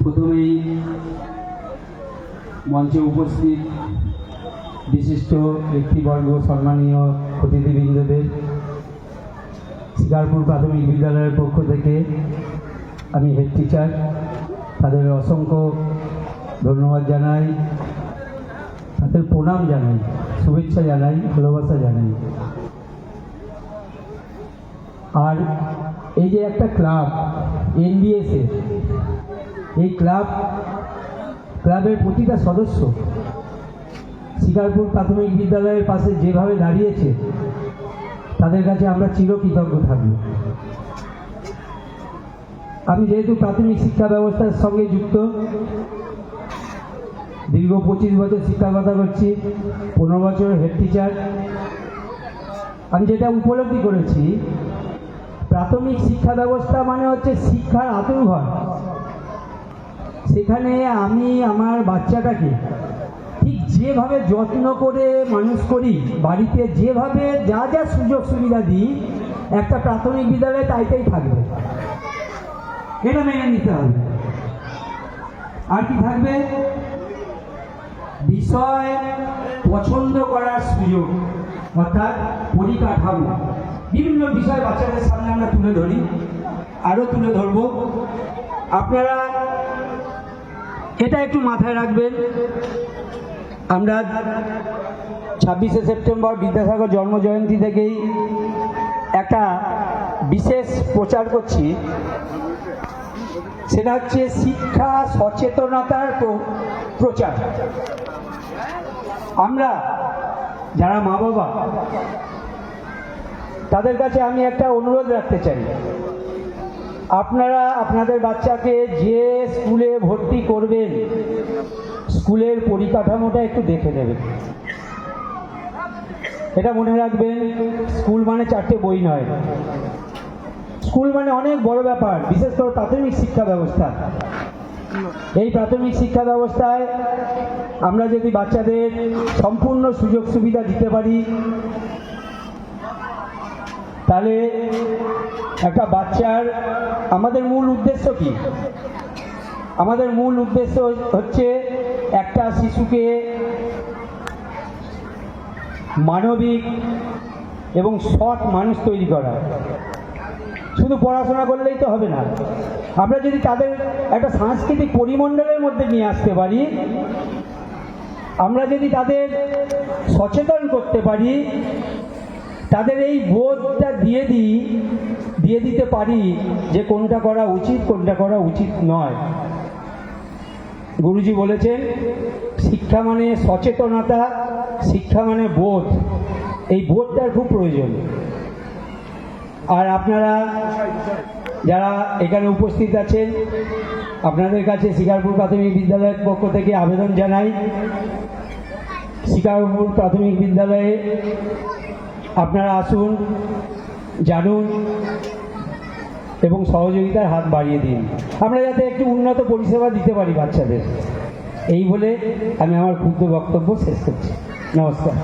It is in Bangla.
প্রথমেই মঞ্চে উপস্থিত বিশিষ্ট ব্যক্তিবর্গ, সম্মানীয় অতিথিবৃন্দদের শিকারপুর প্রাথমিক বিদ্যালয়ের পক্ষ থেকে আমি হেড টিচার, তাদের অসংখ্য ধন্যবাদ জানাই, তাদের প্রণাম জানাই, শুভেচ্ছা জানাই, ভালোবাসা জানাই। আর এই যে একটা ক্লাব এনবিএসএ, এই ক্লাবের প্রতিটা সদস্য শিকারপুর প্রাথমিক বিদ্যালয়ের পাশে যেভাবে দাঁড়িয়েছে, তাদের কাছে আমরা চিরকৃতজ্ঞ থাকব। আমি যেহেতু প্রাথমিক শিক্ষা ব্যবস্থার সঙ্গে যুক্ত, দীর্ঘ 25 বছর শিক্ষকতা করছি, 15 বছর হেড টিচার। আমি যেটা উপলব্ধি করেছি, প্রাথমিক শিক্ষা ব্যবস্থা মানে হচ্ছে শিক্ষার আতুরঘর। সেখানে আমি আমার বাচ্চাটাকে ঠিক যেভাবে যত্ন করে মানুষ করি, বাড়িতে যেভাবে যা যা সুযোগ সুবিধা দিই, একটা প্রাথমিক বিদ্যালয়ে তাইতেই থাকবে, এটা মেনে নিতে হবে। আর কি থাকবে? বিষয় পছন্দ করার সুযোগ, অর্থাৎ পরিকাঠামো। বিভিন্ন বিষয় বাচ্চাদের সামনে আমরা তুলে ধরি, আরও তুলে ধরব। আপনারা এটা একটু মাথায় রাখবেন। আমরা 26শে সেপ্টেম্বর বিদ্যাসাগর জন্মজয়ন্তী থেকেই একটা বিশেষ প্রচার করছি, সেটা হচ্ছে শিক্ষা সচেতনতার প্রচার। আমরা যারা মা বাবা, তাদের কাছে আমি একটা অনুরোধ রাখতে চাই, আপনারা আপনাদের বাচ্চাকে যে স্কুলে ভর্তি করবেন, স্কুলের পরিকাঠামোটা একটু দেখে নেবেন। এটা মনে রাখবেন, স্কুল মানে 4টে বই নয়, স্কুল মানে অনেক বড় ব্যাপার। বিশেষ করে প্রাথমিক শিক্ষা ব্যবস্থা, এই প্রাথমিক শিক্ষা ব্যবস্থায় আমরা যদি বাচ্চাদের সম্পূর্ণ সুযোগ সুবিধা দিতে পারি, তাহলে একটা বাচ্চার, আমাদের মূল উদ্দেশ্য কি? আমাদের মূল উদ্দেশ্য হচ্ছে একটা শিশুকে মানবিক এবং সৎ মানুষ তৈরি করা। শুধু পড়াশোনা করলেই তো হবে না, আমরা যদি তাদের একটা সাংস্কৃতিক পরিমণ্ডলের মধ্যে নিয়ে আসতে পারি, আমরা যদি তাদের সচেতন করতে পারি, তাদের এই বোধটা দিয়ে দিতে পারি যে কোনটা করা উচিত, কোনটা করা উচিত নয়। গুরুজি বলেছেন, শিক্ষা মানে সচেতনতা, শিক্ষা মানে বোধ। এই বোধটার খুব প্রয়োজন। আর আপনারা যারা এখানে উপস্থিত আছেন, আপনাদের কাছে শিকারপুর প্রাথমিক বিদ্যালয়ের পক্ষ থেকে আবেদন জানাই, শিকারপুর প্রাথমিক বিদ্যালয়ে আপনারা আসুন, জানুন এবং সহযোগিতার হাত বাড়িয়ে দিন, আমরা যাতে একটু উন্নত পরিষেবা দিতে পারি বাচ্চাদের। এই বলে আমি আমার ক্ষুদ্র বক্তব্য শেষ করছি। নমস্কার।